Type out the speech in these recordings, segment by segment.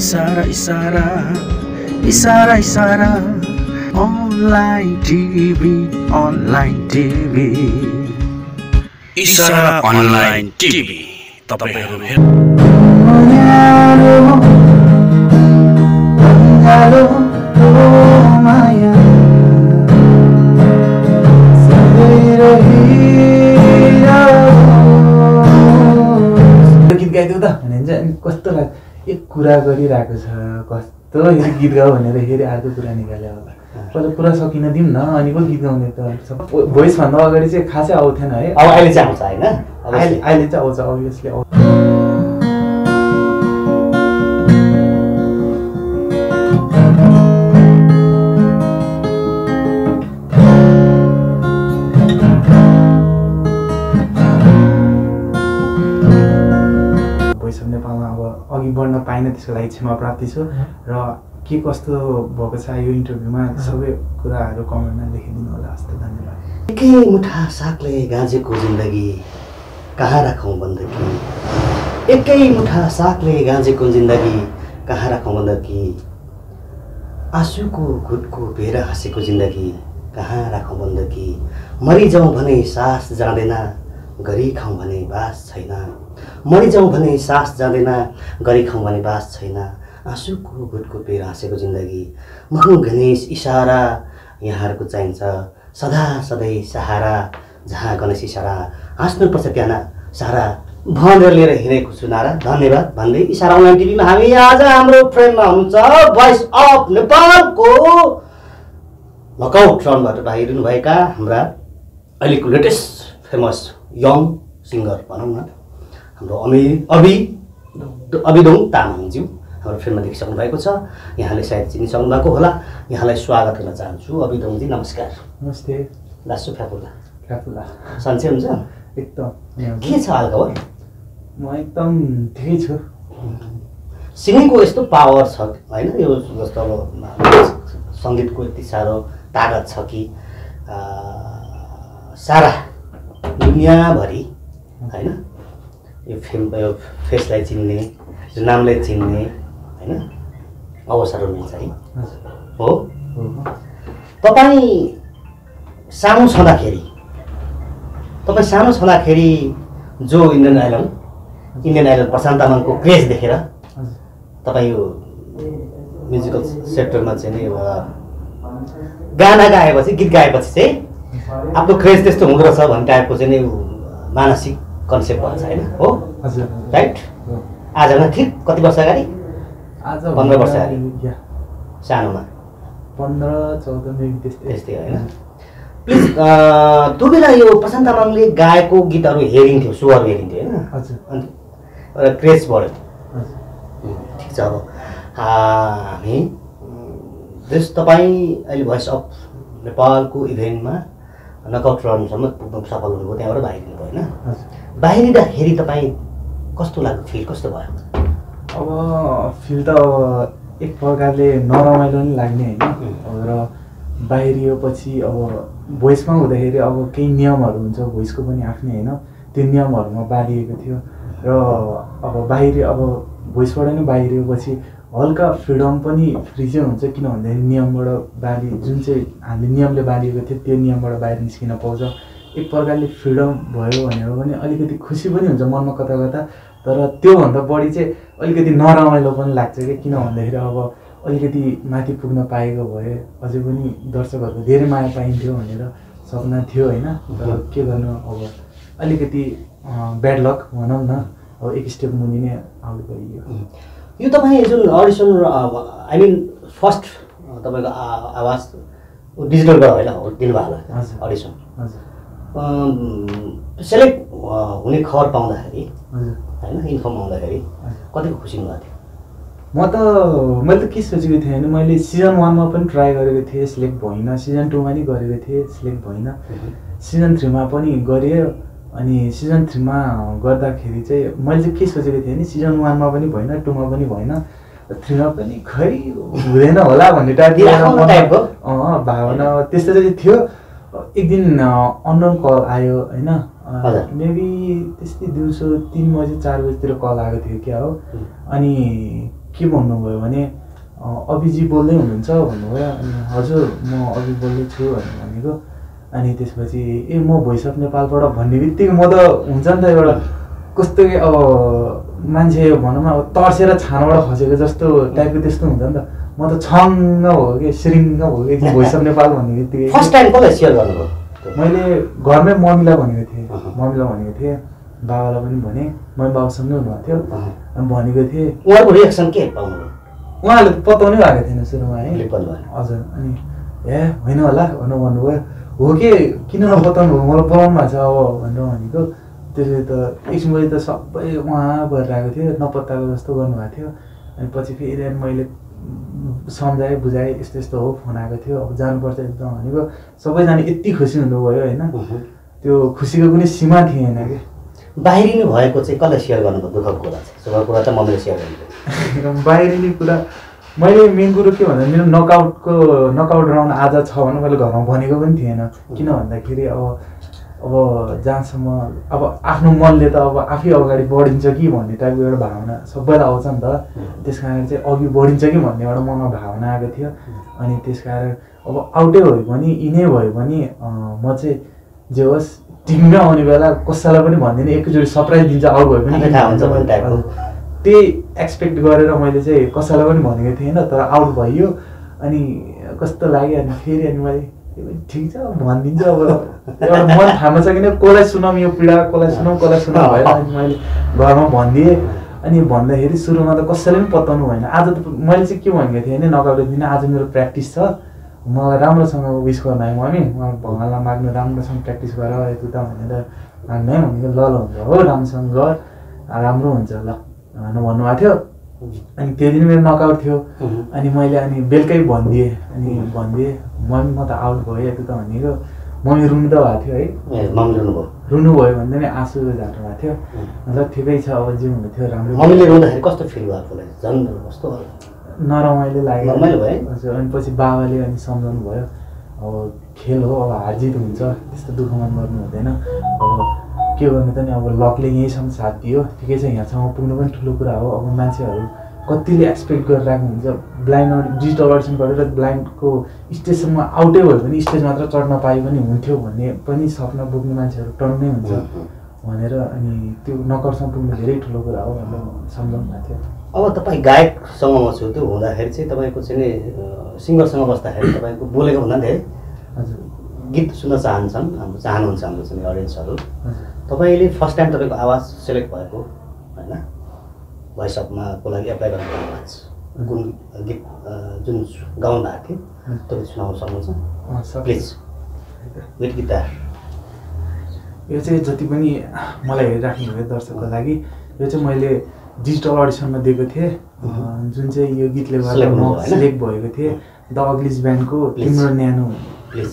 इशारा इशारा इशारा इशारा ऑनलाइन टिभी इशारा ऑनलाइन टिभी तपाईहरु गीत गाइदिउ त भने कस्तो लाग्छ एक कुरा गरिरहेको छ कस्तो गीत गाऊ भनेर फेरि अर्को कुरा निकाल्यो होला पहिला कुरा सकिन दिउँ न अनि पो गीत गाउने त भोइस भन्दा अगाडि चाहिँ खासै आउँथेन है अब अहिले चाहिँ आउँछ हैन अहिले चाहिँ आउँछ अभियसली नेपालमा अब अघि बढ्न पाइन त्यसको लागि क्षमा प्राप्ति छु र के कस्तो भएको छ यो इन्टरभ्यूमा सबै कुराहरू कमेन्टमा लेखिदिनु होला हस्त धन्यवाद। एकै मुठा सागले गाँजेको जिन्दगी कहाँ राखौँ बन्दकी एकै मुठा सागले गाँजेको जिन्दगी कहाँ राखौँ बन्दकी आँसुको घुटको भेर हाँसेको जिन्दगी कहाँ राखौँ बन्दकी मरिजाउँ भने सास जाँदैन गरी खाउँ भने बास छैन मरिजाउँ भने सास जाँदैन गरी खाउँ भने बास छैन आँसुको घुटको पेर हाँसेको जिन्दगी म गणेश इसारा यहाँहरूको चाहिन्छ सदा सधैँ सहारा जहाँ गणेश इसारा हाँस्नुपर्छ त्यहाँ सहारा भनेर लिएर हिँडेको छु नारा धन्यवाद भन्दै इसारा अनलाइन टिभीमा हामी आज हाम्रो फ्रेममा हुनुहुन्छ भोइस अफ नेपालको नकआउट राउन्डबाट बाहिरिनुभएका हाम्रा अहिलेको लेटेस्ट फेमस यङ सिङ्गर भनौँ न हाम्रो अभिदोङ तामाङज्यू हाम्रो फिल्ममा देखिसक्नु भएको छ यहाँले सायद चिनिसक्नु भएको होला यहाँलाई स्वागत गर्न चाहन्छु अभिदोङजी नमस्कार। नमस्ते लासु फ्याफुला फ्याफुला सन्चै हुन्छ एकदम के छ हालखबर म एकदम ठिकै छु सिङ्गिङको यस्तो पावर छ हैन यो जस्तो अब सङ्गीतको यति साह्रो तागत छ कि सारा दुनियाँभरि हैन यो फेसलाई चिन्ने यो नामलाई चिन्ने हैन अवसरहरू मिल्छ है हो तपाईँ सानो छँदाखेरि जो इन्डियन आइडल प्रशान्त तामाङको क्रेज देखेर तपाईँ यो म्युजिकल सेक्टरमा चाहिँ नि गाना गाएपछि गीत गाएपछि चाहिँ आफ्नो क्रेज त्यस्तो हुँदो रहेछ भन्ने टाइपको चाहिँ नि मानसिक कन्सेप्ट भन्छ हैन हो राइट आजभन्दा ठिक कति वर्ष अगाडि आज 15 वर्ष अगाडि सानोमा 15-14 मेबी त्यस्तै हैन प्लिज त्यो बेला यो प्रशान्त तामाङले गाएको गीतहरू हेरिन्थ्यो सुरहरू हेरिन्थ्यो हैन हजुर अनि एउटा क्रेज बढ्यो ठिक छ अब हामी तपाईँ अहिले भोइस अफ नेपालको इभेन्टमा नकआउट राउन्डसम्म पुग्न सफल हुनुभयो त्यहाँबाट बाहिरिनु भयो होइन बाहिरिँदाखेरि तपाईँ कस्तो लाग्यो फिल कस्तो भयो अब फिल त एक प्रकारले नरमाइलो नि लाग्ने होइन र बाहिरिएपछि अब भोइसमा हुँदाखेरि अब केही नियमहरू हुन्छ भोइसको पनि आफ्नै होइन त्यो नियमहरूमा बाँधिएको थियो र अब भोइसबाट नै बाहिरिएपछि हल्का फ्रिडम पनि फ्री चाहिँ हुन्छ किन भन्दाखेरि नियमबाट जुन चाहिँ हामीले नियमले बाँधिएको थियो त्यो नियमबाट बाहिर निस्किन पाउँछ एक प्रकारले फ्रिडम भयो भनेर पनि अलिकति खुसी पनि हुन्छ मनमा कता कता तर त्योभन्दा बढी चाहिँ अलिकति नरमाइलो पनि लाग्छ कि किन भन्दाखेरि अब अलिकति माथि पुग्न पाएको भए अझै पनि दर्शकहरूको धेरै माया पाइन्थ्यो भनेर सपना थियो होइन तर के गर्नु अब अलिकति ब्याड लक भनौँ न अब एक स्टेप मुनि नै आउट गइयो यो तपाईँ जुन अडिसन आई मिन फर्स्ट तपाईँको आवाज डिजिटलबाट होइन दिनुभयो होला अडिसन सेलेक्ट हुने खबर पाउँदाखेरि होइन इन्फर्म आउँदाखेरि कतिको खुसी हुनुभएको थियो मैले त के सोचेको थिएँ भने मैले सिजन 1मा पनि ट्राई गरेको थिएँ सिलेक्ट भइनँ सिजन 2मा नि गरेको थिएँ सिलेक्ट भइनँ सिजन 3मा पनि गरेँ अनि सिजन 3मा गर्दाखेरि चाहिँ मैले चाहिँ के सोचेको थिएँ भने सिजन 1मा पनि भएन 2मा पनि भएन 3मा पनि खै हुँदैन होला भन्ने टाइपको भावना त्यस्तो चाहिँ थियो एक दिन अननोन कल आयो होइन मेबी त्यस्तै दिउँसो 3 बजे 4 बजेतिर कल आएको थियो क्या हो अनि के भन्नुभयो भने अभिजी बोल्दै हुनुहुन्छ भन्नुभयो। अनि हजुर म अभि बोल्दैछु भनेको। अनि त्यसपछि म भोइस अफ नेपालबाट भन्ने बित्तिकै म त हुन्छ नि त एउटा कस्तो अब मान्छे भनौँ न अब तर्सेर छानाबाट खसेको जस्तो टाइपको त्यस्तो हुन्छ नि त। म त छङ्ग भयो कि श्रिङ्ग भयो कि भोइस अफ नेपाल भन्ने बित्तिकै। फर्स्ट टाइम कसलाई सेयर गर्नुभयो? मैले घरमै मम्मीलाई भनेको थिएँ, बाबालाई पनि भने, मम्मी बाबासँगै हुनुभएको थियो। अनि भनेको थिएँ। उहाँको रिएक्सन के पाउनुभयो? उहाँहरूले त पताउनै भएको थिएन सुरुमा है। हजुर। अनि ए होइन होला भनेर भन्नुभयो। हो कि किन नपताउनु भयो, मलाई बोलाउनु भएको छ अब भनेर भनेको। त्यसले त एकछिनपछि त सबै उहाँ गरिरहेको थियो, नपत्ताको जस्तो गर्नुभएको थियो। अनि पछि फेरि अनि मैले सम्झाएँ बुझाएँ यस्तो यस्तो हो, फोन आएको थियो, अब जानुपर्छ एकदम भनेको। सबैजना यति खुसी हुनुभयो होइन, त्यो खुसीको कुनै सीमा थिएन कि। बाहिरिनु भएको चाहिँ कसलाई सेयर गर्नुभयो दुःखको कुरा चाहिँ? सुखको कुरा त मम्मीले सेयर गर्नुभयो। बाहिरिने कुरा मैले मेन कुरो के भन्दा मेरो नकआउट राउन्ड आज छ भने मैले घरमा भनेको पनि थिएन। किन भन्दाखेरि अब जहाँसम्म अब आफ्नो मनले त अब आफै अगाडि बढिन्छ कि भन्ने टाइपको एउटा भावना सबैलाई आउँछ नि त। त्यस कारण चाहिँ अघि बढिन्छ कि भन्ने एउटा मनमा भावना आएको थियो। अनि त्यस कारण अब आउटै भयो भने इनै भयो भने म चाहिँ जे होस् टिममै आउने बेला कसैलाई पनि भन्दिनँ, एकैचोटि सरप्राइज दिन्छ आउट भयो पनि थाहा हुन्छ भन्ने टाइपको। त्यही एक्सपेक्ट गरेर मैले चाहिँ कसैलाई पनि भनेको थिएन, तर आउट भइयो। अनि कस्तो लाग्यो अनि फेरि अनि मैले ठिक छ भनिदिन्छु अब एउटा मन थाहा छ किन कसलाई सुनाउँ यो पीडा, कसलाई सुनाउँ भएर अनि मैले घरमा भनिदिएँ। अनि भन्दाखेरि सुरुमा त कसैले पनि पत्ताउनु भएन। आज त मैले चाहिँ के भनेको थिएँ भने नकआउट दिन आज मेरो प्र्याक्टिस छ, मलाई राम्रोसँग विस गर्न आयो मम्मी, मलाई भगवान्लाई माग्नु राम्रोसँग प्र्याक्टिस गर यता भनेर माग्नु है भनेको। ल हुन्छ हो राम्रोसँग गर राम्रो हुन्छ ल भनेर भन्नुभएको थियो। अनि त्यो दिन मेरो नकआउट थियो। अनि मैले अनि बेलुकै भनिदिएँ मम्मी म त आउट भयो यता त भनेको। मम्मी रुनु त भएको थियो है, रुनु भयो भन्दा नि आँसु झार्नु भएको थियो। मतलब ठिकै छ अब जे हुनु थियो राम्रो। मम्मीले रुँदाखेरि कस्तो फिल भएको झन् कस्तो नरमाइलो लाग्यो हजुर। अनि पछि बाबाले अनि सम्झाउनु भयो अब खेल हो, अब हारजित हुन्छ, त्यस्तो दुःख मन गर्नु हुँदैन, अब के गर्नु त नि अब लकले यहीँसम्म साथ दियो, ठिकै छ यहाँसम्म पुग्नु पनि ठुलो कुरा हो। अब मान्छेहरू कतिले एक्सपेक्ट गरिरहेको हुन्छ, ब्लाइन्ड डिजिटल अडिसन गरेर ब्लाइन्डको स्टेजसम्म आउटै भयो भने स्टेज मात्र चढ्न पाए पनि हुन्थ्यो भन्ने पनि सपना बोक्ने मान्छेहरू टन्नै हुन्छ भनेर। अनि त्यो नकरसम्म पुग्नु धेरै ठुलो कुरा हो भनेर सम्झाउनु भएको थियो। अब तपाईँ गायकसँग छु त्यो हुँदाखेरि चाहिँ तपाईँको चाहिँ नि सिङ्गरसँग बस्दाखेरि तपाईँको बोलेको भन्दा धेरै हजुर गीत सुन्न चाहनुहुन्छ हाम्रो चाहिँ अडियन्सहरू। तपाईँले फर्स्ट टाइम तपाईँको आवाज सेलेक्ट भएको होइन भोइस अफमा को लागि एप्लाई गर्नु आवाज कुन गीत जुन गाउनु भएको थियो तपाईँ सुनाउन सक्नुहुन्छ प्लिज विथ गिटार? यो चाहिँ जति पनि मलाई हेरिराख्नु भयो दर्शकको लागि, यो चाहिँ मैले डिजिटल अडिसनमा दिएको थिएँ, जुन चाहिँ यो गीतले गर्दा म सिलेक्ट भएको थिएँ, द अग्लिज ब्यान्डको तिम्रो न्यानो। प्लिज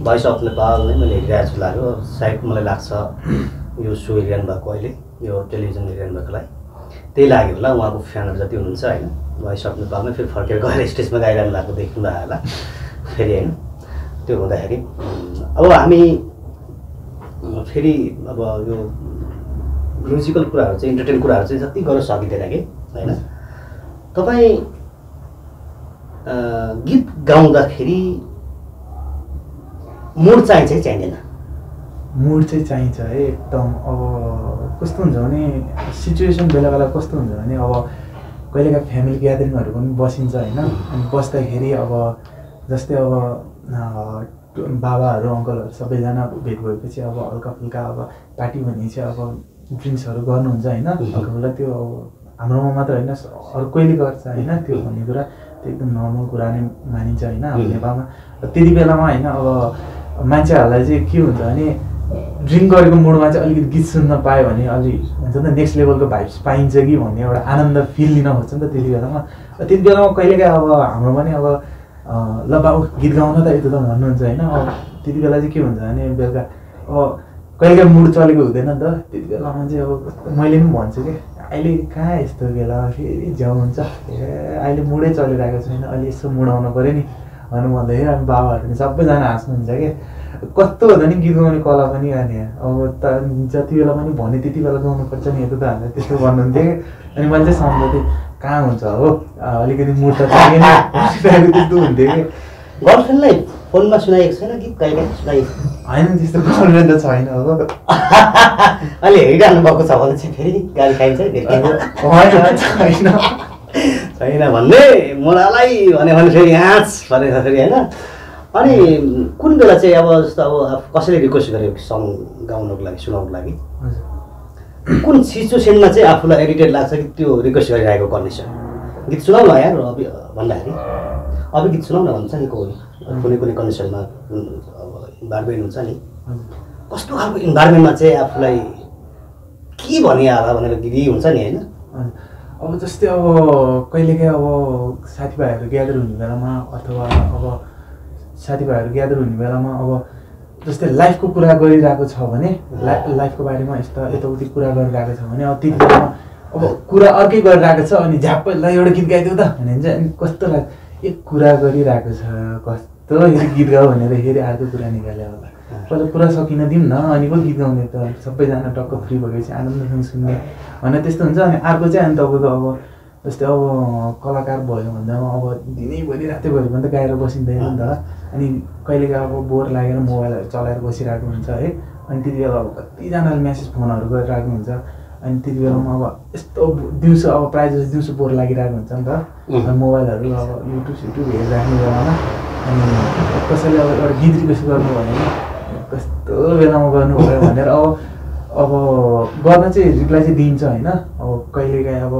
भोइस अफ नेपाल नै मैले हेरिरहेको छु लाग्यो सायद मलाई लाग्छ यो सो हेरिरहनु भएको अहिले यो टेलिभिजन हेरिरहनु भएकोलाई त्यही लाग्यो होला उहाँको फ्यानहरू जति हुनुहुन्छ होइन भोइस अफ नेपालमै फेरि फर्केर गएर स्टेजमा गाइरहनु भएको देख्नु भयो होला फेरि होइन त्यो हुँदाखेरि अब हामी फेरि अब यो म्युजिकल कुराहरू चाहिँ इन्टरटेन कुराहरू चाहिँ जति गर्न सकिँदैन कि होइन तपाईँ गीत गाउँदाखेरि मुड चाहिन्छ कि चाहिँदैन मुड चाहिँ चाहिन्छ है एकदम अब कस्तो हुन्छ भने सिचुएसन बेला बेला कस्तो हुन्छ भने अब कहिलेका फ्यामिली ग्यादरिङहरू पनि बसिन्छ होइन अनि बस्दाखेरि अब जस्तै अब बाबाहरू अङ्कलहरू सबैजना भेट भएपछि अब हल्का फुल्का अब पार्टी भनेपछि अब ड्रिङ्क्सहरू गर्नुहुन्छ होइन हल्का फुल्का त्यो अब हाम्रोमा मात्र होइन अरू कहिले गर्छ होइन त्यो भन्ने कुरा त्यो एकदम नर्मल कुरा नै मानिन्छ होइन हाम्रो नेपालमा त्यति बेलामा होइन अब मान्छेहरूलाई चाहिँ के हुन्छ भने ड्रिङ्क गरेको मुडमा चाहिँ अलिकति गीत सुन्न पायो भने अलि हुन्छ नि त नेक्स्ट लेभलको भाइब्स पाइन्छ कि भन्ने एउटा आनन्द फिल लिन खोज्छ नि त त्यति बेलामा कहिलेकाहीँ अब हाम्रो पनि अब ल बाबु गीत गाउन त यस्तो त भन्नुहुन्छ होइन अब त्यति बेला चाहिँ के हुन्छ भने बेलुका अब कहिलेकाहीँ मुड चलेको हुँदैन नि त त्यति बेलामा चाहिँ अब मैले पनि भन्छु कि अहिले कहाँ यस्तो बेला फेरि झ्याउ हुन्छ अहिले मुडै चलिरहेको छैन अहिले यसो मुड आउनु पऱ्यो नि भन्नु भन्दाखेरि हामी बाबाहरूले सबैजना हाँस्नुहुन्छ कि कस्तो हुँदा नि गीत गाउने कला पनि अनि अब त जति बेला पनि भने त्यति बेला गाउनुपर्छ नि यता त हामीलाई त्यस्तो भन्नुहुन्थ्यो कि अनि मैले चाहिँ सम्झाउँथेँ कहाँ हुन्छ हो अलिकति मुड त छैन त्यस्तो हुन्थ्यो कि गर्लफ्रेन्डलाई फोनमा सुनाएको छैन गीत कहिले सुनाएको होइन त्यस्तो गर्लफ्रेन्ड त छैन हो अहिले हेरिरहनु भएको छ भने चाहिँ फेरि गाली खाइन्छ छैन भन्ने मोडालाई भन्यो भने फेरि हाँस भनेर फेरि होइन अनि कुन बेला चाहिँ अब जस्तो अब कसैले रिक्वेस्ट गर्यो सङ गाउनको लागि सुनाउनको लागि कुन सिचुएसनमा चाहिँ आफूलाई इरिटेट लाग्छ कि त्यो रिक्वेस्ट गरिरहेको कन्डिसन गीत सुनाउ न यार अभि भन्दाखेरि अभि गीत सुनाउ न भन्छ नि कुनै कुनै कन्डिसनमा इन्भाइरोमेन्ट हुन्छ नि कस्तो खालको इन्भाइरोमेन्टमा चाहिँ आफूलाई के भनिहाल्ला भनेर गीत हुन्छ नि होइन अब जस्तै अब कहिलेकाहीँ अब साथीभाइहरू ग्यादर हुने बेलामा अथवा अब साथीभाइहरू ग्यादर हुने बेलामा अब जस्तै लाइफको कुरा गरिरहेको छ भने लाइफको बारेमा यताउति कुरा गरिरहेको छ भने अब त्यति बेलामा अब कुरा अर्कै गरिरहेको छ अनि झ्याप्पै ल एउटा गीत गाइदेऊ त भने चाहिँ अनि कस्तो लाग्छ एक कुरा गरिरहेको छ कस्तो गीत गाऊ भनेर फेरि अर्को कुरा निकाल्यो होला पहिला कुरा सकिन दिउँ न अनि पो गीत गाउने त सबैजना टक्क फ्री भएपछि आनन्दसँग सुन्ने भनेर त्यस्तो हुन्छ अनि अर्को चाहिँ अनि तपाईँको अब जस्तै अब कलाकार भयो भन्दामा अब दिनैभरि रातैभरि पनि त गाएर बसिँदैन नि त अनि कहिलेकाहीँ अब बोर लागेर मोबाइलहरू चलाएर बसिरहेको हुन्छ है अनि त्यति बेला अब कतिजनाले म्यासेज फोनहरू गरिरहेको हुन्छ अनि त्यति बेलामा अब यस्तो दिउँसो अब प्रायः जस्तो दिउँसो बोर लागिरहेको हुन्छ नि त मोबाइलहरू अब युट्युब हेरिराख्ने बेलामा अनि कसैले अब एउटा गीत रिक्वेस्ट गर्नु भने कस्तो बेलामा गर्नु पऱ्यो भनेर अब गर्न चाहिँ रिप्लाई चाहिँ दिन्छ होइन अब कहिलेकाहीँ अब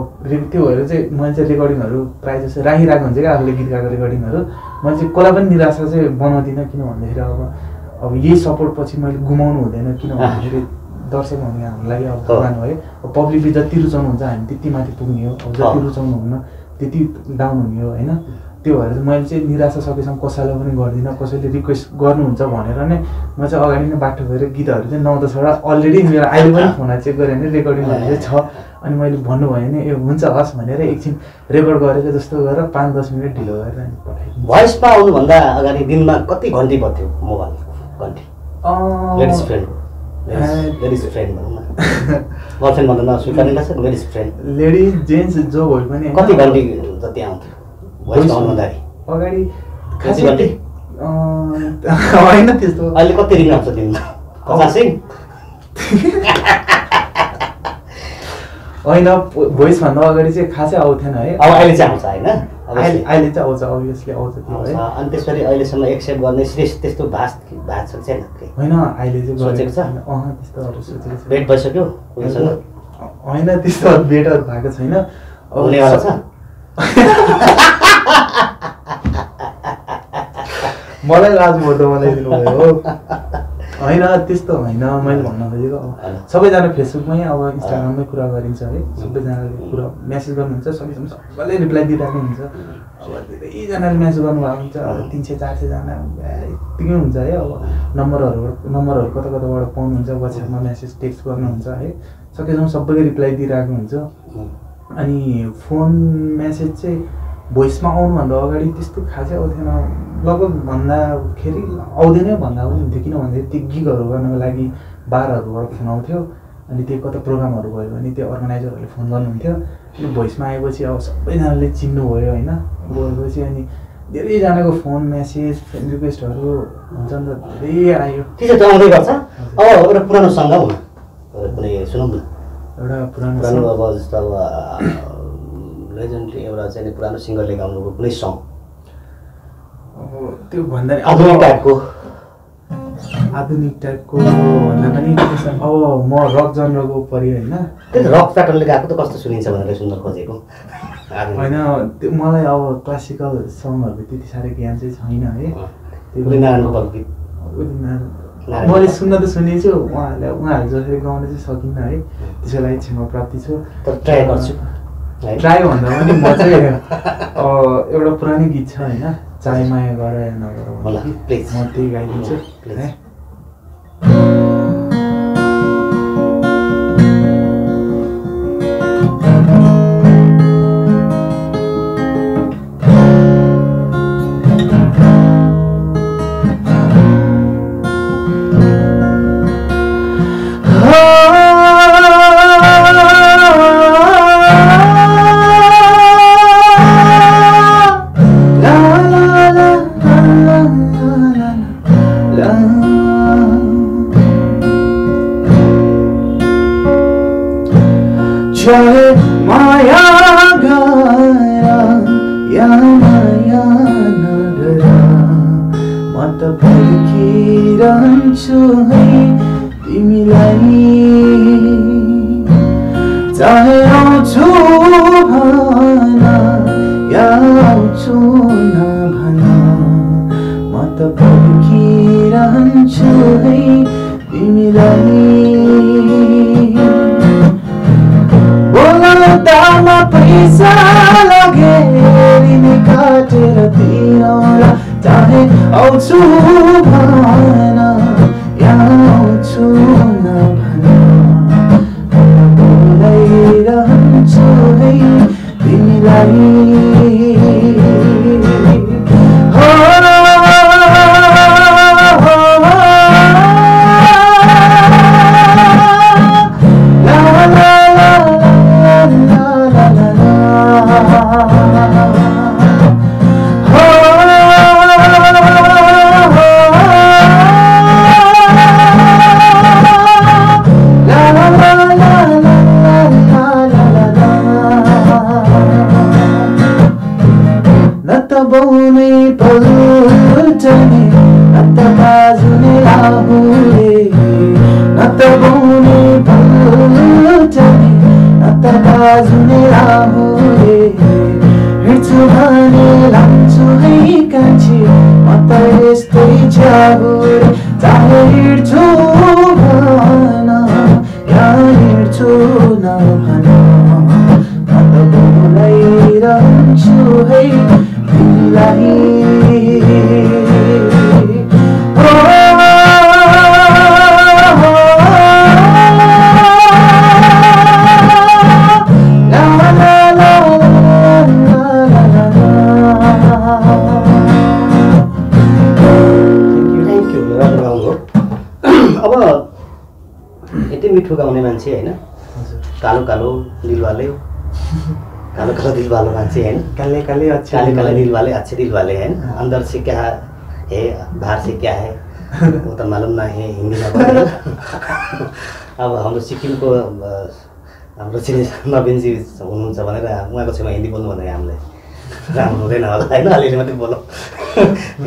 त्यो भएर चाहिँ मैले चाहिँ रेकर्डिङहरू प्रायः जस्तो राखिरहेको हुन्छ क्या आफूले गीत गाएको रेकर्डिङहरू मैले चाहिँ कसलाई पनि निराशा चाहिँ बनाउँदिनँ किन भन्दाखेरि अब यही सपोर्ट पछि मैले गुमाउनु हुँदैन किन भन्दाखेरि दर्शक हुने हाम्रो लागि अब भगवान हो है अब पब्लिकले जति रुचाउनुहुन्छ हामी त्यति माथि पुग्ने हो अब जति रुचाउनु हुन्न त्यति डाउन हुने हो होइन त्यो भएर चाहिँ मैले चाहिँ निराशा सकेसम्म कसैलाई पनि गर्दिनँ कसैले रिक्वेस्ट गर्नुहुन्छ भनेर नै म चाहिँ अगाडि नै बाटो गएर गीतहरू चाहिँ 9-10वटा अलरेडी मेरो अहिले पनि फोनमा चेक गरेँ भने रेकर्डिङहरू चाहिँ छ अनि मैले भन्नुभयो भने ए हुन्छ हस् भनेर एकछिन रेकर्ड गरेको जस्तो गरेर 5-10 मिनट ढिलो गरेर अनि पठाइदिनु भोइसमा आउनुभन्दा अगाडि दिनमा कति घन्टी बज्थ्यो मोबाइल घन्टी लेडिज फ्रेन्ड भनौँ न गर्लफ्रेन्ड भन्दा नस्वीकार्ने लाग्छ लेडिज फ्रेन्ड लेडिज जेन्ट्स जो भए पनि कति घन्टी जति आउँथ्यो भोइसमा आउनुभन्दाखेरि अगाडि खासै होइन त्यस्तो अहिले कति रिङ आउँछ दिनमा 50 रिङ होइन भोइसभन्दा अगाडि चाहिँ खासै आउँथेन है अब अहिले चाहिँ आउँछ होइन अहिले चाहिँ आउँछ अभियसली आउँछ त्यो है अनि त्यसरी अहिलेसम्म एक्सेप्ट गर्ने सिरियस त्यस्तो भाष छैन होइन अहिले चाहिँ सोचेको छ त्यस्तोहरू सोचेको छ भेट भइसक्यो उनीसँग होइन त्यस्तो भेटहरू भएको छैन हुनेवाला छ मलाई लाज फोटो बनाइदिनु भयो हो होइन त्यस्तो होइन मैले भन्न खोजेको अब सबैजना फेसबुकमै अब इन्स्टाग्राममै कुरा गरिन्छ है सबैजनाले कुरा म्यासेज गर्नुहुन्छ सबैले रिप्लाई दिइरहेको हुन्छ अब धेरैजनाले म्याच गर्नुभएको हुन्छ अब 300-400 जना यत्तिकै हुन्छ है अब नम्बरहरू कता कताबाट पाउनुहुन्छ वाट्सएपमा मेसेज टेक्स्ट गर्नुहुन्छ है सकेसम्म सबैले रिप्लाई दिइरहेको हुन्छ अनि फोन मेसेज चाहिँ भोइसमा आउनुभन्दा अगाडि त्यस्तो खासै आउँथेन लगभग भन्दाखेरि आउँदैन भन्दा पनि हुन्थ्यो किनभने त्यो गिगहरू गर्नको लागि बारहरूबाट फोन आउँथ्यो अनि त्यो कता प्रोग्रामहरू भयो भने त्यो अर्गनाइजरहरूले फोन गर्नुहुन्थ्यो अनि भोइसमा आएपछि अब सबैजनाले चिन्नुभयो होइन गएपछि अनि धेरैजनाको फोन मेसेज फ्रेन्ड रिक्वेस्टहरू हुन्छ नि त धेरै आयो त्यो चाहिँ आउँदै गर्छ अब एउटा पुरानो सङ्ग हुन कुनै सुनौँ न एउटा पुरानो अब जस्तो अब लेजेन्डली एउटा चाहिँ पुरानो सिङ्गरले गाउनुको कुनै सङ अब त्यो भन्दा आधुनिक टाइपको भन्दा पनि अब म रक जनरको पऱ्यो होइन त्यो रक प्याटर्नले गाएको त कस्तो सुनिन्छ भनेर सुन्न खोजेको होइन त्यो मलाई अब क्लासिकल सङहरूको त्यति साह्रो ज्ञान चाहिँ छैन है त्यो मैले सुन्न त सुनेको छु उहाँहरूले जसरी गाउन चाहिँ सकिनँ है त्यसको लागि क्षमा प्राप्ति छु तर ट्राई गर्छु ट्राई भन्दा पनि म चाहिँ एउटा पुरानो गीत छ होइन चाहे माया गर या नगर म त्यही गाइदिन्छु है चाहे माया गरा या माया नगरा म त पर्खिरहन्छु है तिमीलाई चाहे आउँछु भन या आउँछु नभन म त पर्खिरहन्छु है तिमीलाई बोलाउँदामा पैसा लगेर नि काटेर दिनौला चाहे आउँछु भन या आउँछु नभन बोलाइरहन्छु है तिमीलाई Bone paltane natta bazune lahore natta bone paltane natta bazune lahore hirchu bhane lamchu hai kanchi mata yestai jagore chahe hirchu bhana ya hirchu na bhana mata bolairanchu hai मिठो गाउने मान्छे हैन कालो कालो दिलवाले कालो कालो दिल वाले मान्छे हैन काले काले दिल वाले अच्छे दिल वाले हैं अंदर से क्या है बाहर से क्या है वो तो मालूम ना है हिंदी में बोल्नु अब हाम्रो सिक्किमको हाम्रो चाहिँ नवीनजी हुनुहुन्छ भनेर उहाँको छेउमा हिन्दी बोल्नु भनेर हामीलाई राम्रो हुँदैन होला हैन अलिअलि मात्रै बोलौँ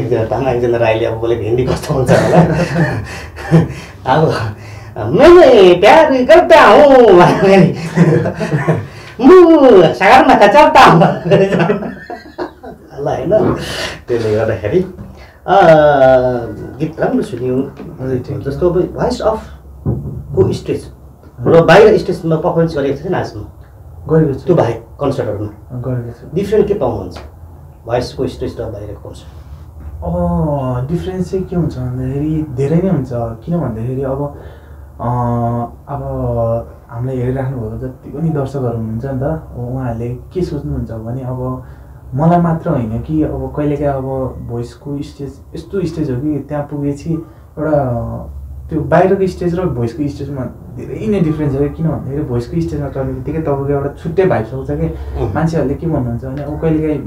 एकजना तामाङ एकजना राईले अब बोलेको हिन्दी कस्तो हुन्छ होला अब मैं प्यार करता हूँ सगरमाथा चढ्ता ल होइन त्यसले गर्दाखेरि गीत राम्रो सुन्यो जस्तो अब भोइस अफ को स्टेज र बाहिर स्टेजमा पर्फर्मेन्स गरेको छ नाच्नु गरेको छु त्यो बाहेक कन्सर्टहरूमा गरेको छु डिफ्रेन्ट के पाउनुहुन्छ भोइसको स्टेज र बाहिरको हुन्छ? डिफ्रेन्स चाहिँ के हुन्छ भन्दाखेरि धेरै नै हुन्छ। किन भन्दाखेरि अब हामीलाई हेरिराख्नु भएको जति पनि दर्शकहरू हुनुहुन्छ नि त, उहाँहरूले के सोच्नुहुन्छ भने अब मलाई मात्र होइन कि अब कहिलेकाहीँ अब भोइसको स्टेज यस्तो स्टेज हो कि त्यहाँ पुगेपछि एउटा त्यो बाहिरको स्टेज र भोइसको स्टेजमा धेरै नै डिफ्रेन्स हो। किन भन्दाखेरि भोइसको स्टेजमा चढ्ने बित्तिकै तपाईँको एउटा छुट्टै भाइब्स आउँछ कि मान्छेहरूले के भन्नुहुन्छ भने अब कहिलेकाहीँ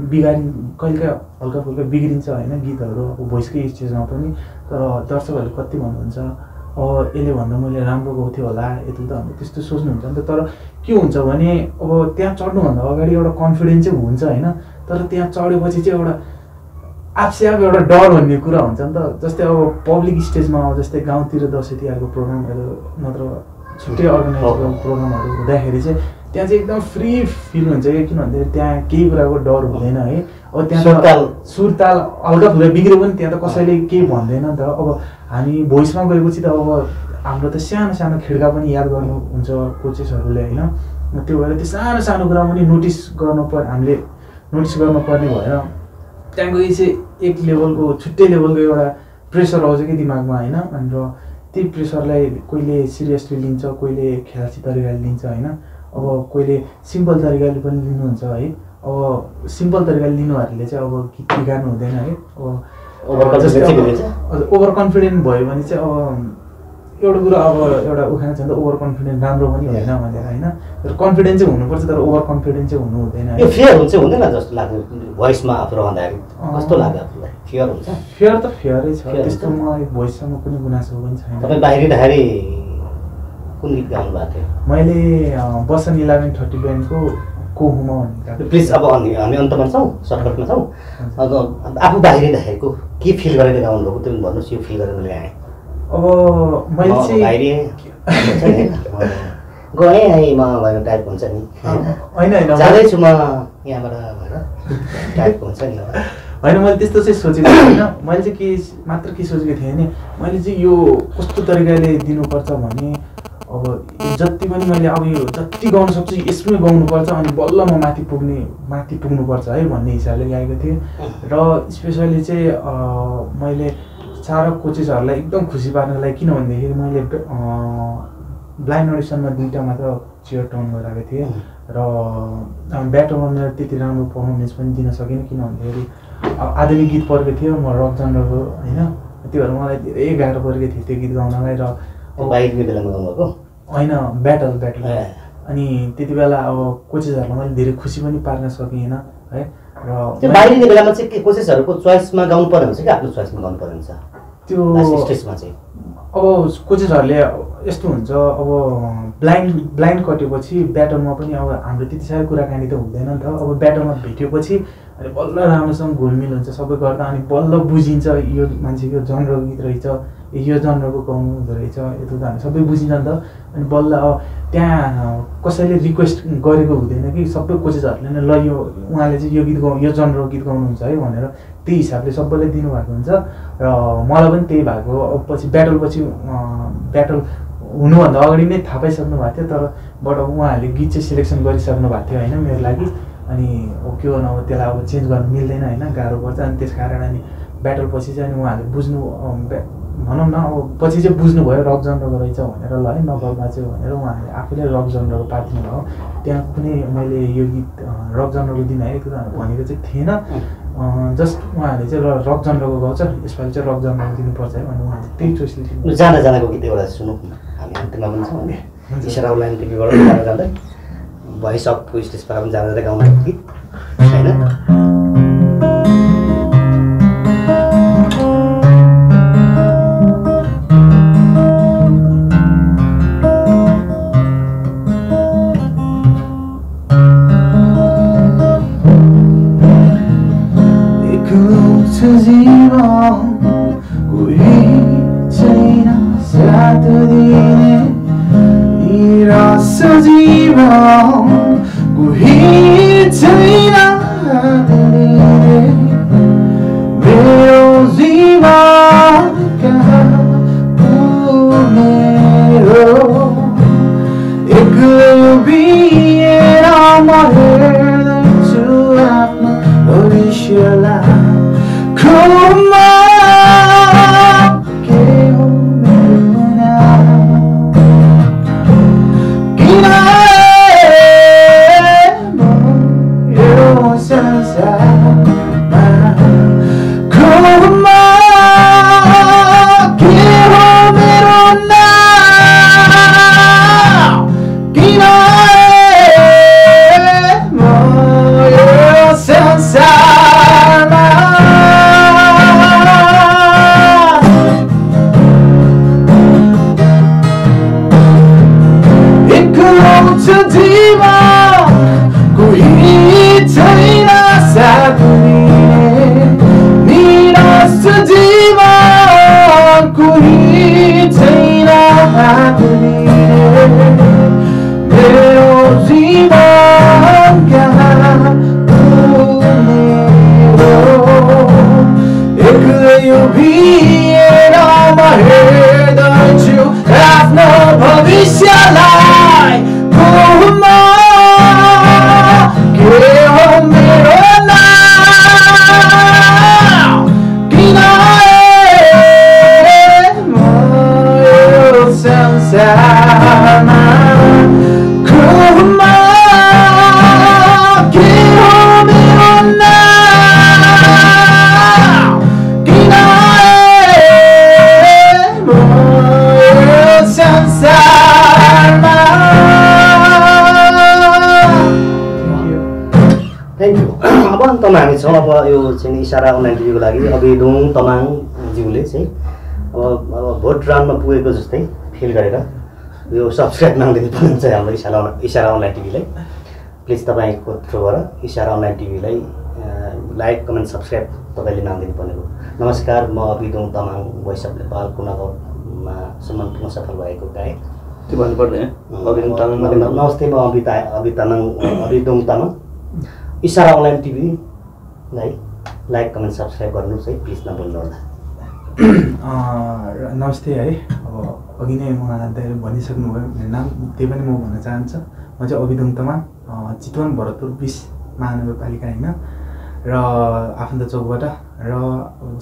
कहिलेकाहीँ हल्का फुल्का बिग्रिन्छ होइन गीतहरू अब भोइसकै स्टेजमा पनि। तर दर्शकहरूले कति भन्नुहुन्छ यसले भन्दा मैले राम्रो गाउँथेँ होला यति त भन्दा त्यस्तो सोच्नुहुन्छ नि त। तर के हुन्छ भने अब त्यहाँ चढ्नुभन्दा अगाडि एउटा कन्फिडेन्स चाहिँ हुन्छ होइन, तर त्यहाँ चढेपछि चाहिँ एउटा आफसे आफ एउटा डर भन्ने कुरा हुन्छ नि त। जस्तै अब पब्लिक स्टेजमा अब जस्तै गाउँतिर दसैँ तिहारको प्रोग्रामहरू नत्र छुट्टै अर्गनाइज प्रोग्रामहरू हुँदाखेरि चाहिँ त्यहाँ चाहिँ एकदम फ्री फिल हुन्छ कि। किन भन्दाखेरि त्यहाँ केही कुराको डर हुँदैन है। अब त्यहाँ सुरताल हल्का फुल्का बिग्रियो पनि त्यहाँ त कसैले केही भन्दैन नि त। अब हामी भोइसमा गएपछि त अब हाम्रो त सानो सानो खिड्का पनि याद गर्नुहुन्छ कोचेसहरूले होइन। त्यो भएर त्यो सानो सानो कुरा पनि हामीले नोटिस गर्नुपर्ने भएर त्यहाँ गए चाहिँ एक लेभलको छुट्टै लेभलको एउटा प्रेसर आउँछ कि दिमागमा होइन। अनि र त्यही प्रेसरलाई कोहीले सिरियसली लिन्छ, कोहीले खेलासी तरिकाले लिन्छ होइन। अब कोहीले सिम्पल तरिकाले पनि लिनुहुन्छ है। अब सिम्पल तरिकाले लिनेहरूले चाहिँ अब गीत बिगार्नु हुँदैन है। अब ओभर कन्फिडेन्ट भयो भने चाहिँ अब एउटा कुरा अब एउटा उखान छ नि त, ओभर कन्फिडेन्ट राम्रो पनि होइन भनेर होइन। तर कन्फिडेन्स चाहिँ हुनुपर्छ, तर ओभर कन्फिडेन्ट चाहिँ हुनु हुँदैन। यो फियर हुन्छ हुँदैन जस्तो लाग्छ भोइसमा आफू रहँदाखेरि कस्तो लाग्यो आफूलाई? फियर हुन्छ? फियर त फियरै छ, त्यस्तो मलाई भोइससँग कुनै गुनासो पनि छैन। तपाईँ बाहिरिँदाखेरि कुन गीत गाउनु भएको थियो? मैले बसन 1130 ब्यान्डको कोहुमा भन्ने। प्लिज अब हामी अन्तमा छौँ, सर्टकटमा छौँ। अब आफू बाहिरिँदाखेरिको के फिल गरेर गाउनुभएको त्यो भन्नुहोस्। यो फिल गरेर मैले आएँ अब मैले चाहिँ गएँ है म भनेर टाइप हुन्छ नि होइन जाँदैछु म यहाँबाट भनेर टाइप हुन्छ नि होइन। मैले त्यस्तो चाहिँ सोचेको थिइनँ। मैले चाहिँ के सोचेको थिएँ भने मैले चाहिँ यो कस्तो तरिकाले दिनुपर्छ भने अब जति पनि मैले अब यो जति गाउन सक्छु यसमै गाउनुपर्छ अनि बल्ल म माथि पुग्नुपर्छ है भन्ने हिसाबले गाएको थिएँ। र स्पेसली चाहिँ मैले सारा कोचेसहरूलाई एकदम खुसी पार्नलाई किन भन्दाखेरि मैले ब्लाइन्ड अडिसनमा 2टा मात्र चेयर टर्न गराएको थिएँ र ब्याटरमा मेरो त्यति राम्रो पर्फर्मेन्स पनि दिन सकिनँ। किन भन्दाखेरि आधुनिक गीत परेको थियो, म रक जनरको होइन। त्यो भएर मलाई धेरै गाह्रो परेको थियो त्यो गीत गाउनलाई। र होइन ब्याटल अनि त्यति बेला अब कोचेसहरूलाई मैले धेरै खुसी पनि पार्न सकिनँ है। र त्यो बाहिरिने बेलामा चाहिँ के कोचेसहरूको चोइसमा गाउनु पर्ने हुन्छ कि आफ्नो चोइसमा गाउनु पर्ने हुन्छ? त्यो स्टेजमा चाहिँ अब कोचेसहरूले यस्तो हुन्छ, अब ब्लाइन्ड कटेपछि ब्याटलमा पनि अब हाम्रो त्यति साह्रो कुराकानी त हुँदैन नि त। अब ब्याटलमा भेटेपछि अनि बल्ल राम्रोसँग घुलमिल हुन्छ सबै गर्दा अनि बल्ल बुझिन्छ यो मान्छे यो जनरको गीत रहेछ, यो जनरको गाउनु हुँदो रहेछ, यता हामी सबै बुझिन्छ नि त। अनि बल्ल अब त्यहाँ कसैले रिक्वेस्ट गरेको हुँदैन कि सबै कोचेसहरूले नै ल यो उहाँले चाहिँ यो गीत यो जनरको गीत गाउनुहुन्छ है भनेर त्यही हिसाबले सबैलाई दिनुभएको हुन्छ। र मलाई पनि त्यही भएको पछि ब्याटल हुनुभन्दा अगाडि नै थाहा पाइसक्नु भएको थियो। तर बट उहाँहरूले गीत चाहिँ सिलेक्सन गरिसक्नु भएको थियो होइन मेरो लागि। अनि के गर्नु अब त्यसलाई अब चेन्ज गर्नु मिल्दैन होइन, गाह्रो पर्छ। अनि त्यस कारण अनि ब्याटल पछि चाहिँ अनि उहाँहरूले बुझ्नु भनौँ न अब पछि चाहिँ बुझ्नुभयो रक जनरको रहेछ भनेर ल है नगरमा चाहिँ भनेर उहाँहरूले आफूले रक जनरको पार्टिनु भयो। त्यहाँ कुनै मैले यो गीत रक जनरको दिन है त्यो भनेको चाहिँ थिएन। जस्ट उहाँहरूले चाहिँ रक जनरको गाउँछ, यसपालि चाहिँ रक जनरको दिनुपर्छ है भने उहाँहरूले त्यही चोइस लिनु। जाँदाको गीत एउटा सुनौँ न, हामी अन्त्यमा पनि छौँ नि। इसारा अनलाइन टिभीबाट जाँदा जाँदै भोइस अफको स्टेजबाट पनि जाँदा गाउने गीत होइन? भविष्यलाई खुमा के हो मेरो नाम किन म यो संसारमा खुमा के हो मेरो नाम किन म यो संसारमा एक्लो छु जीवन कोही छैन साथ दिने निराश छु जीवन कोही छैन हात दिने मेरो जीवन कहाँ पुग्ने हो एक्लै उभिएर म हेर्दछु आफ्नो भविष्यलाई खुमा के हो मेरो नाम किन म यो संसारमा खुमा के हो मेरो नाम किन म यो संसारमा थ्याङ्क यू। अब अन्तमा हामी छौँ। अब यो चाहिँ इसारा अनलाइन टिभीको लागि अभिदोङ तमाङज्यूले चाहिँ अब भोट राउन्डमा पुगेको जस्तै फिल गरेर यो सब्सक्राइब माग्दिनु पर्नुहुन्छ हाम्रो इसारा अनलाइन टिभीलाई। प्लिज तपाईँको थ्रुबाट इसारा अनलाइन टिभीलाई लाइक कमेन्ट सब्सक्राइब तपाईँले माग्दिनु पर्ने हो। नमस्कार, म अभिदोङ तमाङ भोइस अफ नेपाल कुनागौरमा सम्मान पुग्न सफल भएको गायक त्यो भन्नु पर्दैन अभिदोङ तामाङ। नमस्ते, म अभिदोङ तामाङ। इसारा अनलाइन टिभीलाई लाइक कमेन्ट सब्सक्राइब गर्नुहोस् है, प्लिज नभुल्नुहोला। नमस्ते है। अब अघि नै उहाँले भनिसक्नुभयो मेरो नाम, त्यही पनि म भन्न चाहन्छु। म चाहिँ अभिदोङ तमाङ, चितवन भरतपुर 20 महानगरपालिका होइन र आफन्त चौकबाट। र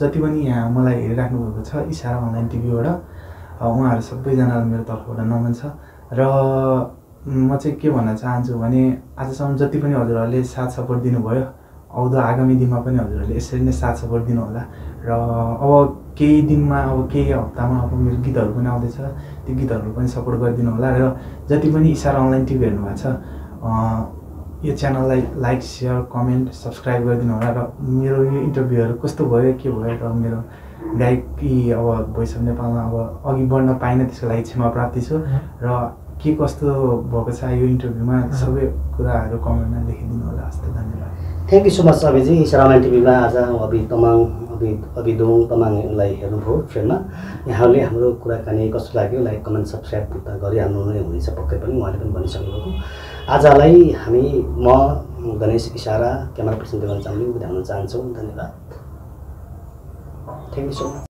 जति पनि यहाँ मलाई हेरिराख्नु भएको छ इसारा अनलाइन टिभीबाट उहाँहरू सबैजनालाई मेरो तर्फबाट नमन छ। र म चाहिँ के भन्न चाहन्छु भने आजसम्म जति पनि हजुरहरूले साथ सपोर्ट दिनुभयो, आउँदो आगामी दिनमा पनि हजुरहरूले यसरी नै साथ सपोर्ट दिनुहोला। र अब केही दिनमा अब केही हप्तामा अब मेरो गीतहरू पनि आउँदैछ, त्यो गीतहरू पनि सपोर्ट गरिदिनु होला। र जति पनि इसारा अनलाइन टिभी हेर्नुभएको छ यो च्यानललाई लाइक सेयर कमेन्ट सब्सक्राइब गरिदिनु होला। र मेरो यो इन्टरभ्यूहरू कस्तो भयो के भयो र मेरो गायकी अब भोइस अफ नेपालमा अब अघि बढ्न पाइनँ, त्यसको लागि क्षमा प्राप्ति छु। र के कस्तो भएको छ यो इन्टरभ्यूमा सबै कुराहरू कमेन्टमा लेखिदिनु होला। हस्त धन्यवाद। Thank you so much Abhiji. इसारा अनलाइन टिभीमा आज अभिदोङ तमाङलाई हेर्नुभयो फ्रेन्डमा। यहाँहरूले हाम्रो कुराकानी कस्तो लाग्यो लाइक कमेन्ट सब्सक्राइब गरिहाल्नु नै हुनेछ पक्कै पनि, उहाँले पनि भनिसक्नुभएको। आजलाई म गणेश इसारा क्यामेरा पर्सन देवन चामलिङ बिदा हुन चाहन्छौँ। धन्यवाद। Thank you so much.